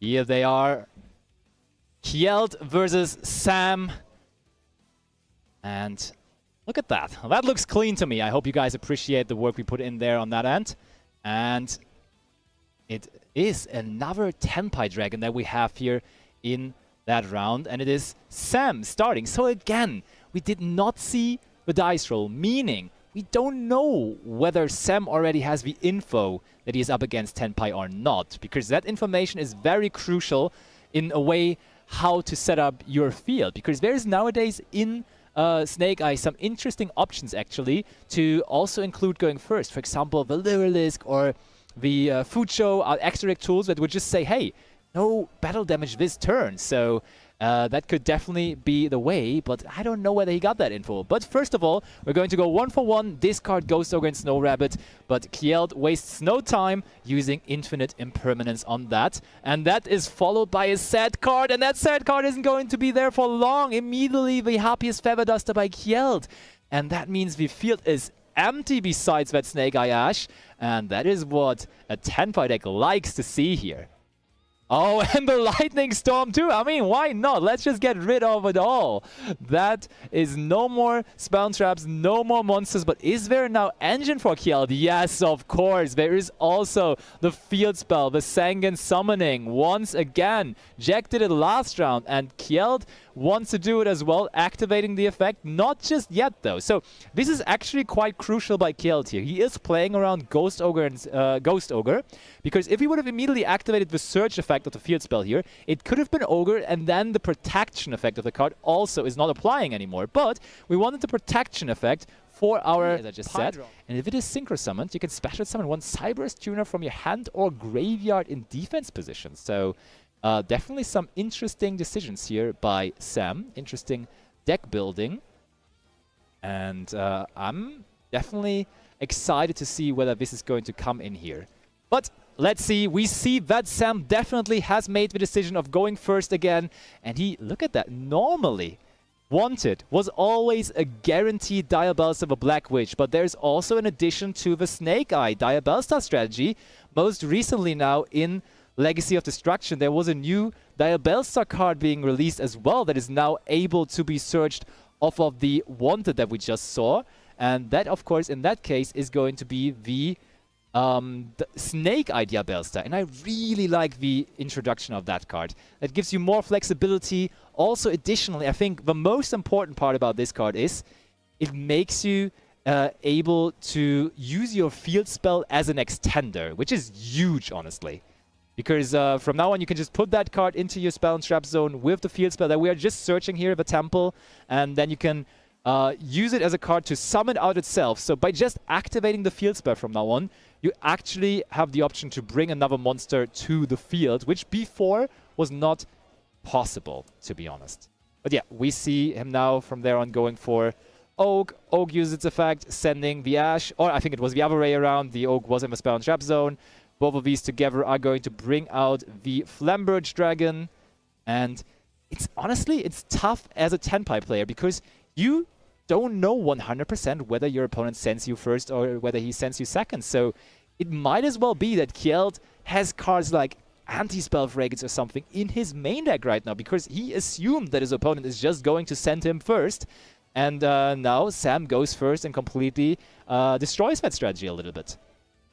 Here they are. Kjeld versus Sam. And look at that. Well, that looks clean to me. I hope you guys appreciate the work we put in there on that end. And it is another Tenpai Dragon that we have here in that round. And it is Sam starting. So again, we did not see the dice roll, meaning we don't know whether Sam already has the info that he is up against Tenpai or not, because that information is very crucial in a way how to set up your field, because there is nowadays in Snake Eye some interesting options actually to also include going first. For example, the Lyrilisk or the Fucho are extra tools that would just say, hey, no battle damage this turn. So that could definitely be the way, but I don't know whether he got that info. But first of all, we're going to go 1-for-1, discard Ghost Ogre and Snow Rabbit, but Kjeld wastes no time using Infinite Impermanence on that. And that is followed by a sad card, and that sad card isn't going to be there for long. Immediately, the Happiest Feather Duster by Kjeld. And that means the field is empty besides that Snake Eye Ash, and that is what a Tenpai deck likes to see here. Oh, and the Lightning Storm too. I mean, why not? Let's just get rid of it all. That is no more spell traps, no more monsters. But is there now engine for Kjeld? Yes, of course. There is also the field spell, the Sangan Summoning. Once again, Jack did it last round, and Kjeld wants to do it as well, activating the effect. Not just yet, though. So this is actually quite crucial by Kjeld here. He is playing around Ghost Ogre and Ghost Ogre, because if he would have immediately activated the Surge effect of the field spell here, it could have been Ogre, and then the protection effect of the card also is not applying anymore. But we wanted the protection effect for our, as I just said. And if it is synchro summoned, you can special summon one Cyberus Tuner from your hand or graveyard in defense position. So definitely some interesting decisions here by Sam. Interesting deck building. And I'm definitely excited to see whether this is going to come in here. But let's see. We see that Sam definitely has made the decision of going first again. And he, look at that, normally wanted was always a guaranteed Diabellstar of a Black Witch. But there's also an addition to the Snake Eye Diabellstar strategy. Most recently now in Legacy of Destruction, there was a new Diabellstar card being released as well that is now able to be searched off of the Wanted that we just saw. And that, of course, in that case is going to be the Snake Eye Diabellstar, and I really like the introduction of that card. That gives you more flexibility. Also, additionally, I think the most important part about this card is it makes you able to use your field spell as an extender, which is huge, honestly. Because from now on, you can just put that card into your spell and trap zone with the field spell that we are just searching here, the Temple, and then you can use it as a card to summon out itself. So by just activating the field spell from now on, you actually have the option to bring another monster to the field, which before was not possible, to be honest. But yeah, we see him now from there on going for Oak. Oak uses its effect, sending the Ash, or I think it was the other way around. The Oak was in the spell and trap zone. Both of these together are going to bring out the Flamberge Dragon. And it's honestly, it's tough as a Tenpai player because you don't know 100% whether your opponent sends you first or whether he sends you second. So it might as well be that Kjeld has cards like Anti-Spell Fragments or something in his main deck right now because he assumed that his opponent is just going to send him first. And now Sam goes first and completely destroys that strategy a little bit.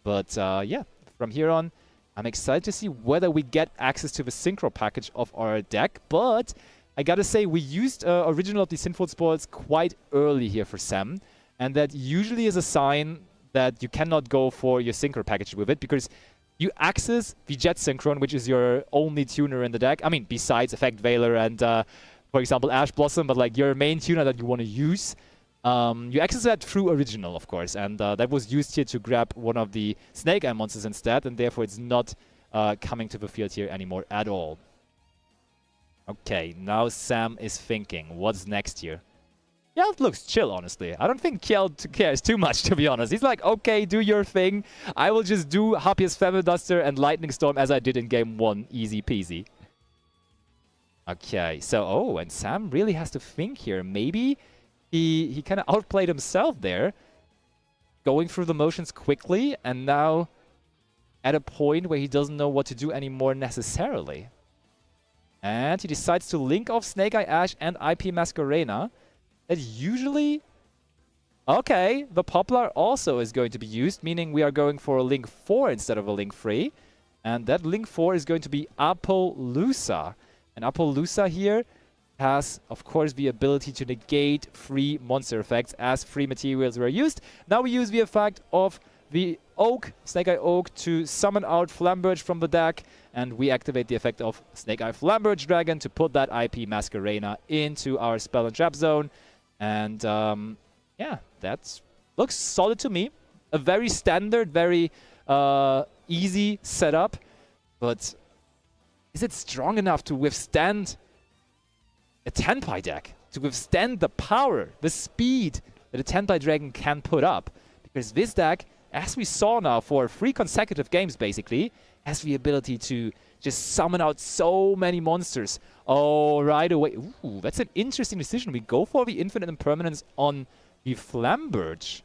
But yeah, from here on, I'm excited to see whether we get access to the Synchro package of our deck. But I gotta say, we used Original of the Sinful Spoils quite early here for Sam. And that usually is a sign that you cannot go for your Synchro package with it, because you access the Jet Synchron, which is your only tuner in the deck. I mean, besides Effect Veiler and, for example, Ash Blossom, but like your main tuner that you want to use. You access that through Original, of course, and that was used here to grab one of the Snake Eye monsters instead, and therefore it's not coming to the field here anymore at all. Okay, now Sam is thinking, what's next here? Yeah, it looks chill, honestly. I don't think Kjeld cares too much, to be honest. He's like, okay, do your thing. I will just do Happiest Feather Duster and Lightning Storm as I did in Game 1. Easy peasy. Okay, so, oh, and Sam really has to think here. Maybe he kind of outplayed himself there, going through the motions quickly, and now at a point where he doesn't know what to do anymore necessarily. And he decides to link off Snake Eye Ash and IP Masquerena. That usually... Okay, the Poplar also is going to be used, meaning we are going for a link 4 instead of a link 3. And that link 4 is going to be Appaloosa. And Appaloosa here has, of course, the ability to negate free monster effects as free materials were used. Now we use the effect of the Oak, Snake Eye Oak, to summon out Flamberge from the deck, and we activate the effect of Snake Eye Flamberge Dragon to put that IP Masquerena into our spell and trap zone. And yeah, that looks solid to me. A very standard, very easy setup, but is it strong enough to withstand a Tenpai deck, to withstand the power, the speed that a Tenpai Dragon can put up? Because this deck, as we saw now for 3 consecutive games basically, has the ability to just summon out so many monsters. Oh, right away. Ooh, that's an interesting decision. We go for the Infinite Impermanence on the Flamberge.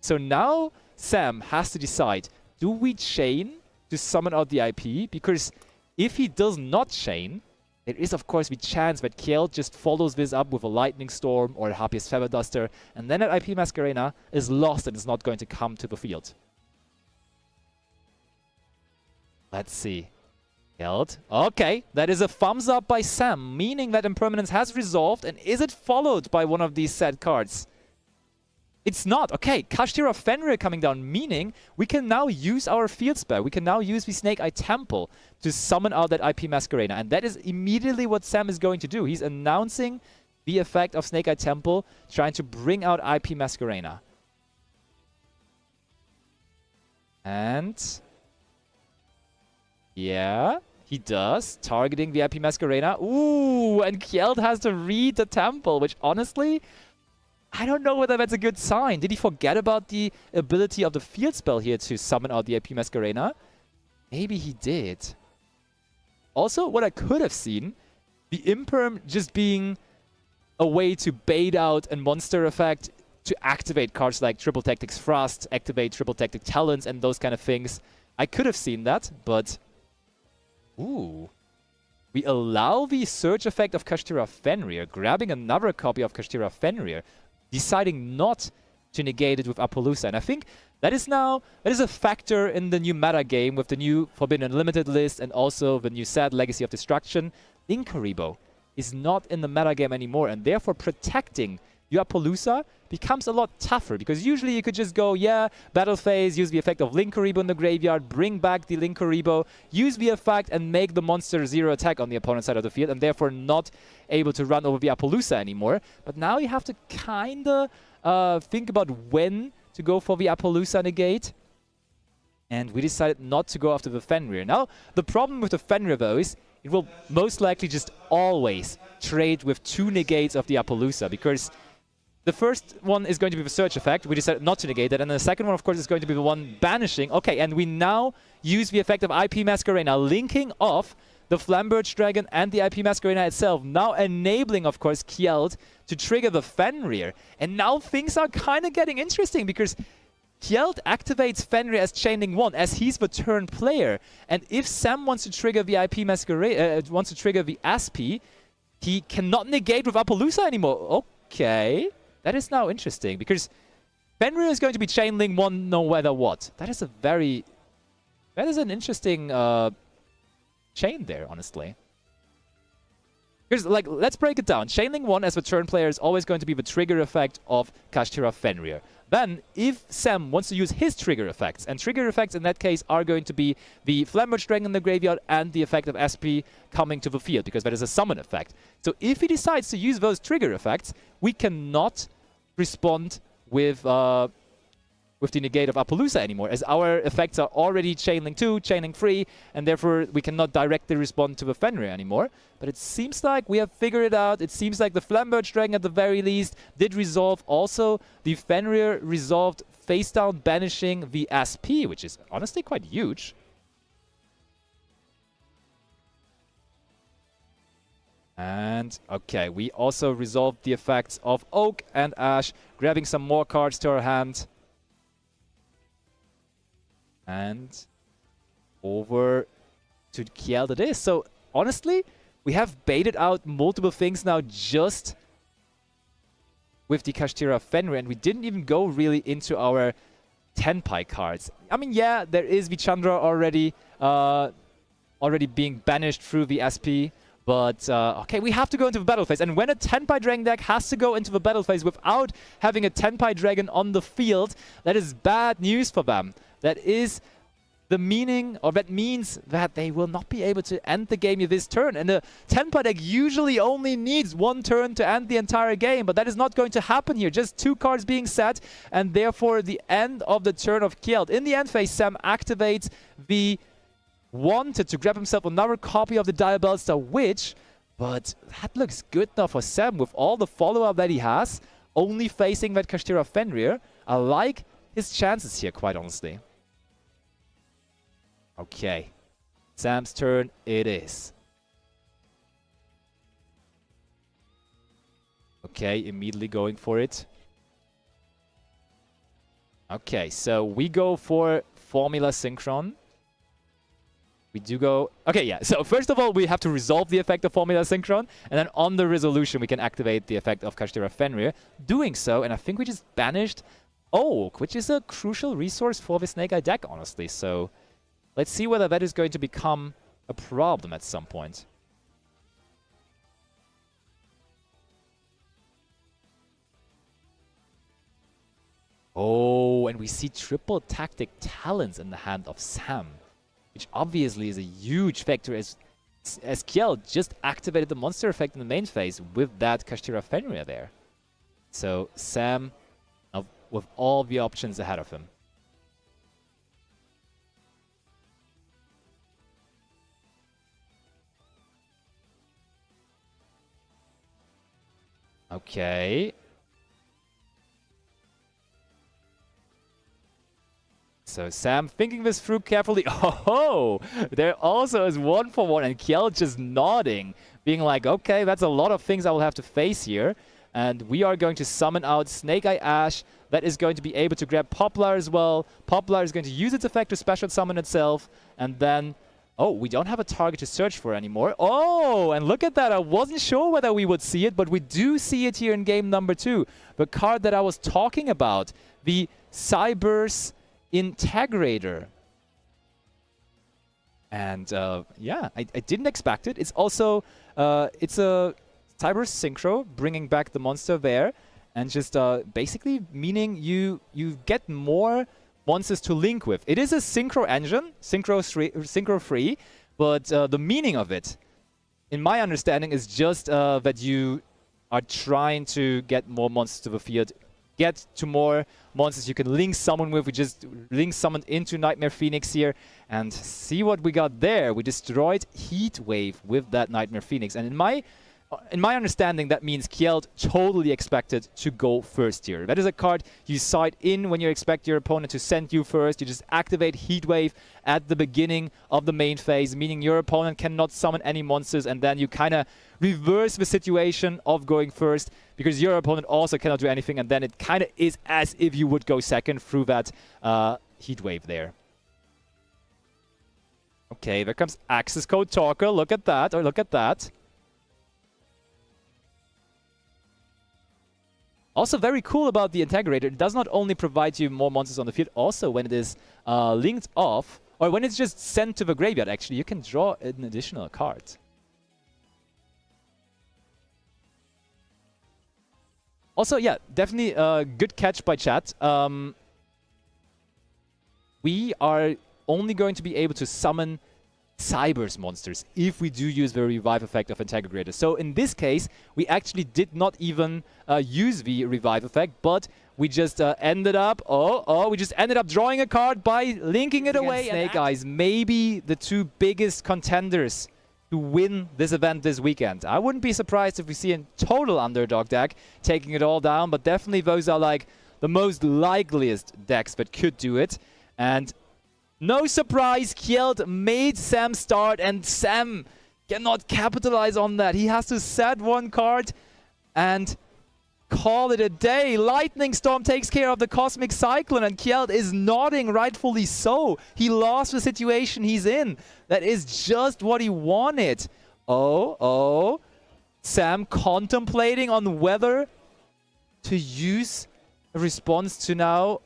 So now Sam has to decide, do we chain to summon out the IP? Because if he does not chain, there is, of course, the chance that Kjeld just follows this up with a Lightning Storm or a Harpiest Feather Duster, and then that IP Masquerena is lost and is not going to come to the field. Let's see. Kjeld. Okay, that is a thumbs up by Sam, meaning that Impermanence has resolved, and is it followed by one of these set cards? It's not. Okay, Kashtira Fenrir coming down, meaning we can now use our field spell. We can now use the Snake Eye Temple to summon out that IP Masquerena. And that is immediately what Sam is going to do. He's announcing the effect of Snake Eye Temple, trying to bring out IP Masquerena. And... yeah, he does. Targeting the IP Masquerena. Ooh, and Kjeld has to read the Temple, which honestly... I don't know whether that's a good sign. Did he forget about the ability of the field spell here to summon out the IP Masquerena? Maybe he did. Also, what I could have seen, the Imperm just being a way to bait out a monster effect to activate cards like Triple Tactics Thrust, activate Triple Tactic Talons, and those kind of things. I could have seen that, but... ooh. We allow the Surge effect of Kashtira Fenrir, grabbing another copy of Kashtira Fenrir, deciding not to negate it with Appaloosa. And I think that is a factor in the new meta game with the new Forbidden Unlimited list and also the new set Legacy of Destruction. Linkuriboh is not in the meta game anymore, and therefore protecting your Appaloosa becomes a lot tougher, because usually you could just go, yeah, battle phase, use the effect of Linkuriboh in the graveyard, bring back the Linkuriboh, use the effect and make the monster 0 attack on the opponent's side of the field, and therefore not able to run over the Appaloosa anymore. But now you have to kinda think about when to go for the Appaloosa negate. And we decided not to go after the Fenrir. Now, the problem with the Fenrir though is it will most likely just always trade with 2 negates of the Appaloosa, because the first one is going to be the Search effect. We decided not to negate that. And the second one, of course, is going to be the one banishing. Okay, and we now use the effect of IP Masquerena, linking off the Flamberge Dragon and the IP Masquerena itself, now enabling, of course, Kjeld to trigger the Fenrir. And now things are kind of getting interesting, because Kjeld activates Fenrir as Chainlink 1, as he's the turn player. And if Sam wants to trigger the IP Masquerena, wants to trigger the SP, he cannot negate with Appaloosa anymore. Okay. That is now interesting, because Fenrir is going to be Chainlink 1 no matter what. That is an interesting chain there, honestly. Because, like, let's break it down. Chainlink 1 as the turn player is always going to be the trigger effect of Kashtira Fenrir. Then, if Sam wants to use his trigger effects, and trigger effects in that case are going to be the Flamberge Dragon in the graveyard and the effect of SP coming to the field, because that is a summon effect. So if he decides to use those trigger effects, we cannot respond with the negate of Appaloosa anymore, as our effects are already Chainlink 2, Chainlink 3, and therefore we cannot directly respond to the Fenrir anymore. But it seems like we have figured it out. It seems like the Flamberge Dragon, at the very least, did resolve. Also, the Fenrir resolved face down, banishing the SP, which is honestly quite huge. And, okay, we also resolved the effects of Oak and Ash, grabbing some more cards to our hand. And over to Kjeld it is. So, honestly, We have baited out multiple things now just with the Kashtira Fenrir, and we didn't even go really into our Tenpai cards. I mean, yeah, there is Vichandra already being banished through the SP, but okay, we have to go into the battle phase. And when a Tenpai Dragon deck has to go into the battle phase without having a Tenpai Dragon on the field, that is bad news for them. That is the meaning, or that means that they will not be able to end the game this turn. And the Tenpai deck usually only needs one turn to end the entire game, but that is not going to happen here. Just 2 cards being set, and therefore the end of the turn of Kjeld. In the end phase, Sam activates the wanted to grab himself another copy of the Diabellstar Witch, but that looks good now for Sam with all the follow-up that he has, only facing that Kashtira Fenrir. I like his chances here, quite honestly. Okay, Sam's turn it is. Okay, immediately going for it. Okay, so we go for Formula Synchron. We do go... Okay, yeah, so first of all, we have to resolve the effect of Formula Synchron, and then on the resolution, we can activate the effect of Kashtira Fenrir. Doing so, and I think we just banished Oak, which is a crucial resource for the Snake Eye deck, honestly, so... Let's see whether that is going to become a problem at some point. Oh, and we see triple tactic talents in the hand of Sam, which obviously is a huge factor as Kjeld just activated the monster effect in the main phase with that Kashtira Fenrir there. So Sam, with all the options ahead of him. Okay. So Sam thinking this through carefully. Oh, there also is 1-for-1, and Kjeld just nodding, being like, okay, that's a lot of things I will have to face here. And we are going to summon out Snake Eye Ash. That is going to be able to grab Poplar as well. Poplar is going to use its effect to special summon itself. And then... Oh, we don't have a target to search for anymore. Oh, and look at that. I wasn't sure whether we would see it, but we do see it here in game number 2. The card that I was talking about, the Cyber's Integrator. And yeah, I didn't expect it. It's also, it's a Cyber's Synchro, bringing back the monster there. And just basically meaning you get more monsters to link with. It is a synchro engine, synchro free, but the meaning of it, in my understanding, is just that you are trying to get more monsters to the field, get to more monsters you can link summon with. We just link summoned into Nightmare Phoenix here, and see what we got there. We destroyed Heat Wave with that Nightmare Phoenix, and in my understanding, that means Kjeld totally expected to go first here. That is a card you side in when you expect your opponent to send you first. You just activate Heatwave at the beginning of the main phase, meaning your opponent cannot summon any monsters, and then you kind of reverse the situation of going first, because your opponent also cannot do anything, and then it kind of is as if you would go second through that Heatwave there. Okay, there comes Access Code Talker. Look at that, or look at that. Also very cool about the Integrator, it does not only provide you more monsters on the field, also when it is linked off, or when it's just sent to the graveyard actually, you can draw an additional card. Also, yeah, definitely a good catch by chat. We are only going to be able to summon Cyber's monsters if we do use the revive effect of Integrator. So in this case, we actually did not even use the revive effect, but we just ended up we just ended up drawing a card by linking it away. Snake Eyes, maybe the 2 biggest contenders to win this event this weekend. I wouldn't be surprised if we see a total underdog deck taking it all down, but definitely those are like the most likeliest decks that could do it. And no surprise, Kjeld made Sam start, and Sam cannot capitalize on that. He has to set 1 card and call it a day. Lightning Storm takes care of the Cosmic Cyclone, and Kjeld is nodding, rightfully so. He lost the situation he's in. That is just what he wanted. Oh. Sam contemplating on whether to use a response to now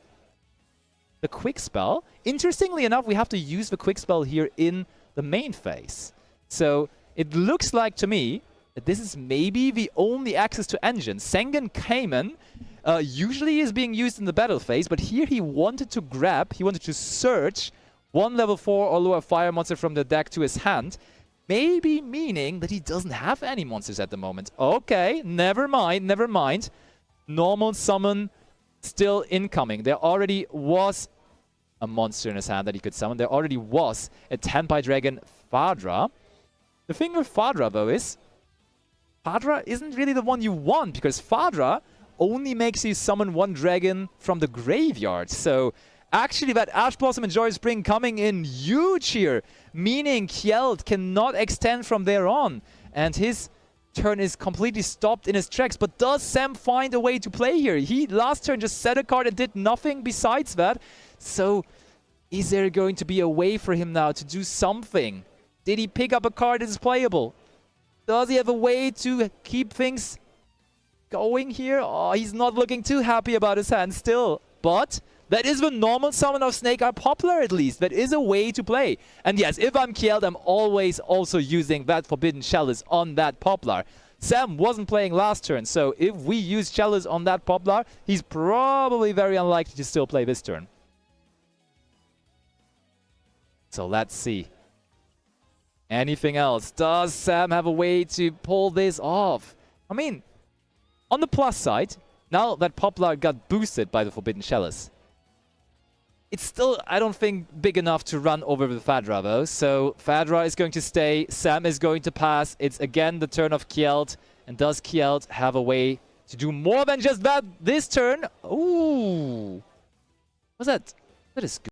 the quick spell. Interestingly enough, we have to use the quick spell here in the main phase. So it looks like to me that this is maybe the only access to engine. Sengen Cayman usually is being used in the battle phase, but here he wanted to search one level 4 or lower fire monster from the deck to his hand. Maybe meaning that he doesn't have any monsters at the moment. Okay, never mind. Normal summon still incoming. There already was a monster in his hand that he could summon. There already was a Tenpai Dragon Fadra. The thing with Fadra, though, is Fadra isn't really the one you want, because Fadra only makes you summon one dragon from the graveyard. So actually that Ash Blossom and Joy Spring coming in huge here, meaning Kjeld cannot extend from there on. And his turn is completely stopped in his tracks. But does Sam find a way to play here? He last turn just set a card and did nothing besides that. So is there going to be a way for him now to do something? Did he pick up a card that is playable? Does he have a way to keep things going here? Oh, he's not looking too happy about his hand still. But that is the normal summon of Snake Eye Poplar, at least. That is a way to play. And yes, if I'm Kjeld, I'm always also using that Forbidden Chalice on that Poplar. Sam wasn't playing last turn, so if we use Chalice on that Poplar, he's probably very unlikely to still play this turn. So let's see. Anything else? Does Sam have a way to pull this off? I mean, on the plus side, now that Poplar got boosted by the Forbidden Chalice, it's still, I don't think, big enough to run over the Fadra, though. So Fadra is going to stay. Sam is going to pass. It's again the turn of Kjeld. And does Kjeld have a way to do more than just that this turn? Ooh. What's that? That is good.